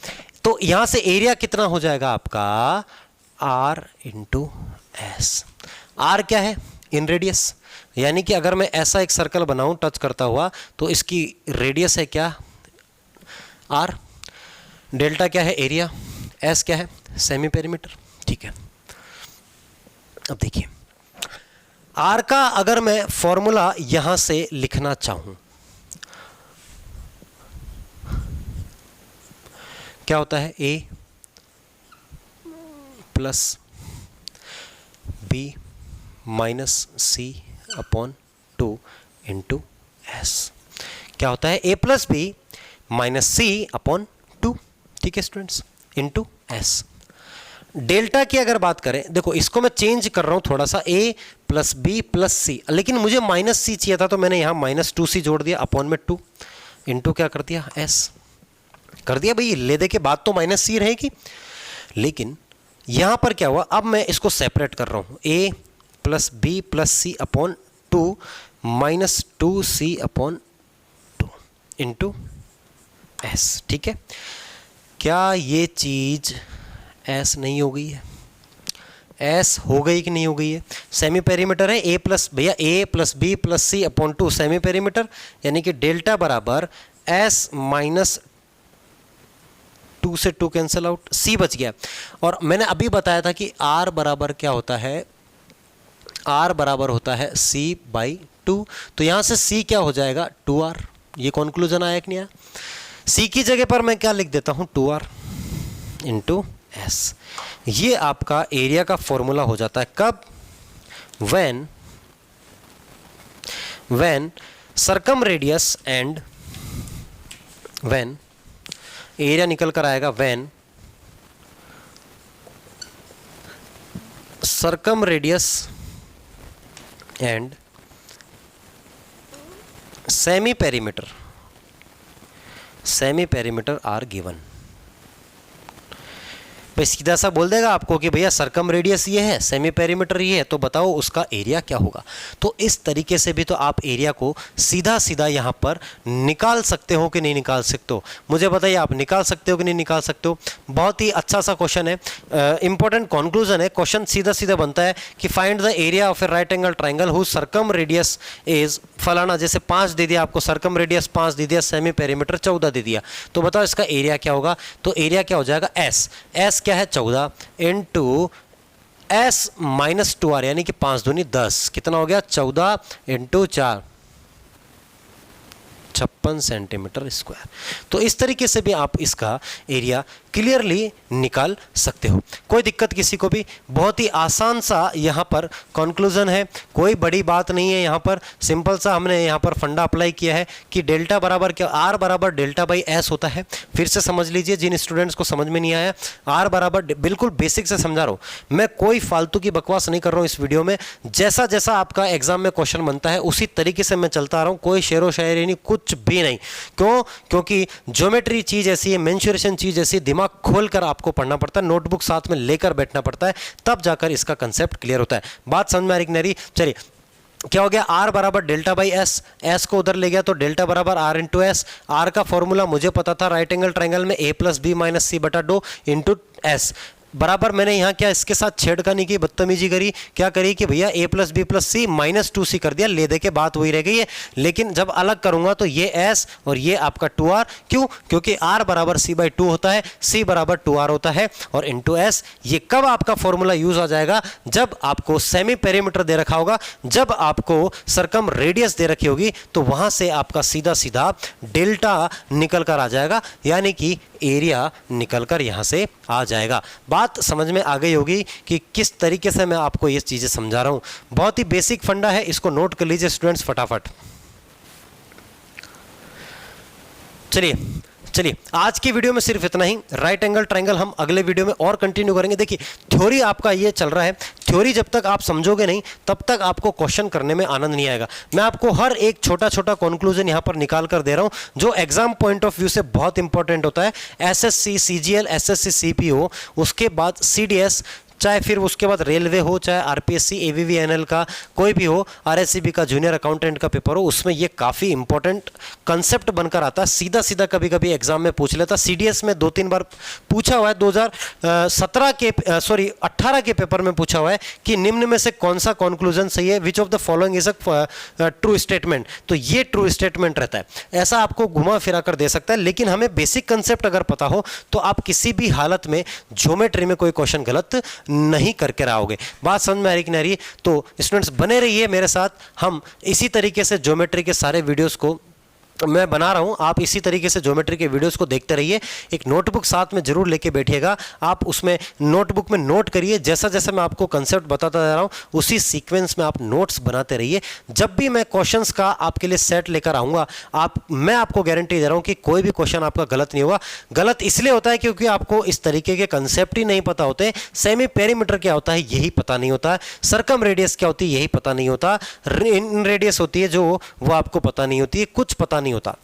तो यहां से एरिया कितना हो जाएगा आपका, आर इंटू एस। आर क्या है, इन रेडियस, यानी कि अगर मैं ऐसा एक सर्कल बनाऊं टच करता हुआ तो इसकी रेडियस है क्या, आर। डेल्टा क्या है, एरिया। एस क्या है, सेमी पेरीमीटर, ठीक है। अब देखिए आर का अगर मैं फॉर्मूला यहां से लिखना चाहूं, क्या होता है, ए plus B minus c upon 2 into S. क्या होता है, ए plus B minus c upon 2, ठीक है स्टूडेंट्स, इंटू एस। डेल्टा की अगर बात करें, देखो इसको मैं चेंज कर रहा हूं थोड़ा सा, ए प्लस बी प्लस सी, लेकिन मुझे माइनस सी चाहिए था तो मैंने यहां माइनस 2c जोड़ दिया, अपॉन में 2 इंटू क्या कर दिया, एस कर दिया। भाई ले दे के बाद तो माइनस सी रहेगी, लेकिन यहां पर क्या हुआ, अब मैं इसको सेपरेट कर रहा हूं, a plus B plus c upon 2 minus 2c upon 2 into s. ठीक है, क्या ये चीज एस नहीं हो गई है? एस हो गई कि नहीं हो गई है? सेमी पेरीमीटर है ए प्लस, भैया ए plus B plus c upon 2 semi perimeter, यानी कि डेल्टा बराबर एस माइनस 2 से 2 कैंसिल आउट, सी बच गया। और मैंने अभी बताया था कि आर बराबर क्या होता है, आर बराबर होता है सी बाई 2, तो यहां से सी क्या हो जाएगा 2r। ये कंक्लूजन आया कि नहीं आया? सी की जगह पर मैं क्या लिख देता हूं 2r इंटू एस। ये आपका एरिया का फॉर्मूला हो जाता है कब? When circumradius and when area निकल कर आएगा when circumradius and semiperimeter are given. भाई सीधा सा बोल देगा आपको कि भैया सर्कम रेडियस ये है, सेमी पेरीमीटर ये है, तो बताओ उसका एरिया क्या होगा। तो इस तरीके से भी तो आप एरिया को सीधा सीधा यहाँ पर निकाल सकते हो कि नहीं निकाल सकते हो? मुझे बताइए, आप निकाल सकते हो कि नहीं निकाल सकते हो? बहुत ही अच्छा सा क्वेश्चन है, इंपॉर्टेंट कंक्लूजन है। क्वेश्चन सीधा सीधा बनता है कि find the area of a right angle triangle whose circumradius is फलाना, जैसे 5 दे दिया आपको, सर्कम रेडियस 5 दे दिया, सेमी पेरीमीटर 14 दे दिया, तो बताओ इसका एरिया क्या होगा? तो एरिया क्या हो जाएगा? एस क्या है 14 इंटू एस माइनस 2r, यानी कि 5 दूनी 10, कितना हो गया 14 इंटू 4 56 सेंटीमीटर स्क्वायर। तो इस तरीके से भी आप इसका एरिया क्लियरली निकाल सकते हो, कोई दिक्कत किसी को भी। बहुत ही आसान सा यहाँ पर कंक्लूजन है, कोई बड़ी बात नहीं है। यहाँ पर सिंपल सा हमने यहाँ पर फंडा अप्लाई किया है कि डेल्टा बराबर क्या, आर बराबर डेल्टा बाई एस होता है। फिर से समझ लीजिए जिन स्टूडेंट्स को समझ में नहीं आया, आर बराबर, बिल्कुल बेसिक से समझा रहा हूँ मैं, कोई फालतू की बकवास नहीं कर रहा हूँ इस वीडियो में। जैसा जैसा आपका एग्जाम में क्वेश्चन बनता है उसी तरीके से मैं चलता आ रहा हूँ, कोई शेरो शायरी नहीं, कुछ भी नहीं। क्यों? क्योंकि ज्योमेट्री चीज़ ऐसी है, मेंसुरेशन चीज़ ऐसी, दिमाग खोलकर आपको पढ़ना पड़ता है, नोटबुक साथ में लेकर बैठना पड़ता है, तब जाकर इसका कंसेप्ट क्लियर होता है। बात समझ में आ रही कि नहीं? चलिए, क्या हो गया? आर बराबर डेल्टा बाई एस, एस को उधर ले गया तो डेल्टा बराबर आर इंटू एस। आर का फॉर्मूला मुझे पता था, राइट एंगल ट्राइंगल में ए प्लस बी माइनस सी बटा 2 इंटू एस बराबर। मैंने यहाँ क्या इसके साथ छेड़खानी की, बदतमीजी करी, क्या करी कि भैया a plus B plus c minus 2c कर दिया, ले दे के बात वही रह गई है। लेकिन जब अलग करूंगा तो ये s और ये आपका 2r, क्यों? क्योंकि r बराबर c बाई 2 होता है, c बराबर 2r होता है, और इंटू एस। ये कब आपका फॉर्मूला यूज आ जाएगा? जब आपको सेमी पेरीमीटर दे रखा होगा, जब आपको सर्कम रेडियस दे रखी होगी, तो वहां से आपका सीधा सीधा डेल्टा निकल कर आ जाएगा, यानी कि एरिया निकल कर यहां से आ जाएगा। बात समझ में आ गई होगी कि किस तरीके से मैं आपको ये चीजें समझा रहा हूं। बहुत ही बेसिक फंडा है, इसको नोट कर लीजिए स्टूडेंट्स फटाफट। चलिए आज की वीडियो में सिर्फ इतना ही। राइट एंगल ट्रायंगल हम अगले वीडियो में और कंटिन्यू करेंगे। देखिए थ्योरी आपका ये चल रहा है, थ्योरी जब तक आप समझोगे नहीं तब तक आपको क्वेश्चन करने में आनंद नहीं आएगा। मैं आपको हर एक छोटा छोटा कंक्लूजन यहां पर निकाल कर दे रहा हूं जो एग्जाम पॉइंट ऑफ व्यू से बहुत इंपॉर्टेंट होता है। एसएससी सीजीएल, एसएससी सीपीओ, उसके बाद सीडीएस, चाहे फिर उसके बाद रेलवे हो, चाहे आरपीएससी, एवीवीएनएल का कोई भी हो, आरएससीबी का जूनियर अकाउंटेंट का पेपर हो, उसमें ये काफ़ी इंपॉर्टेंट कंसेप्ट बनकर आता है। सीधा सीधा कभी कभी एग्जाम में पूछ लेता। सीडीएस में 2-3 बार पूछा हुआ है, 2017 के 18 के पेपर में पूछा हुआ है कि निम्न में से कौन सा कंक्लूजन सही है, which of the following is a true statement. तो ये ट्रू स्टेटमेंट रहता है, ऐसा आपको घुमा फिरा कर दे सकता है। लेकिन हमें बेसिक कंसेप्ट अगर पता हो तो आप किसी भी हालत में ज्योमेट्री में कोई क्वेश्चन गलत नहीं करके रहोगे। बात समझ में आ रही कि नहीं आ रही? तो स्टूडेंट्स बने रहिए मेरे साथ, हम इसी तरीके से ज्योमेट्री के सारे वीडियोस को मैं बना रहा हूं, आप इसी तरीके से ज्योमेट्री के वीडियोस को देखते रहिए। एक नोटबुक साथ में जरूर लेके बैठिएगा, आप उसमें नोटबुक में नोट करिए। जैसा जैसा मैं आपको कंसेप्ट बताता जा रहा हूं उसी सीक्वेंस में आप नोट्स बनाते रहिए। जब भी मैं क्वेश्चंस का आपके लिए सेट लेकर आऊँगा, मैं आपको गारंटी दे रहा हूँ कि कोई भी क्वेश्चन आपका गलत नहीं होगा। गलत इसलिए होता है क्योंकि आपको इस तरीके के कंसेप्ट ही नहीं पता होते। सेमी पेरीमीटर क्या होता है यही पता नहीं होता, सर्कम रेडियस क्या होती है यही पता नहीं होता, इन रेडियस होती है जो वो आपको पता नहीं होती है, कुछ पता नहीं होता।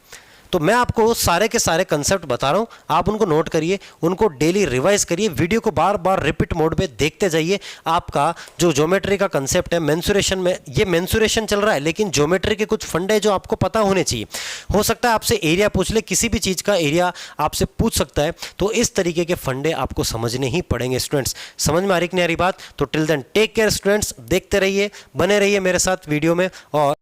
तो मैं आपको सारे के सारे कंसेप्ट बता रहा हूं, आप उनको नोट करिए, उनको डेली रिवाइज करिए, वीडियो को बार बार रिपीट मोड पे देखते जाइए। आपका जो ज्योमेट्री का कंसेप्ट है, मेंसुरेशन में, ये मेंसुरेशन चल रहा है लेकिन ज्योमेट्री के कुछ फंडे जो आपको पता होने चाहिए। हो सकता है आपसे एरिया पूछ ले, किसी भी चीज का एरिया आपसे पूछ सकता है, तो इस तरीके के फंडे आपको समझने ही पड़ेंगे स्टूडेंट्स। समझ में आ रही कि नहीं आ रही बात? तो till then take care students, देखते रहिए, बने रहिए मेरे साथ वीडियो में। और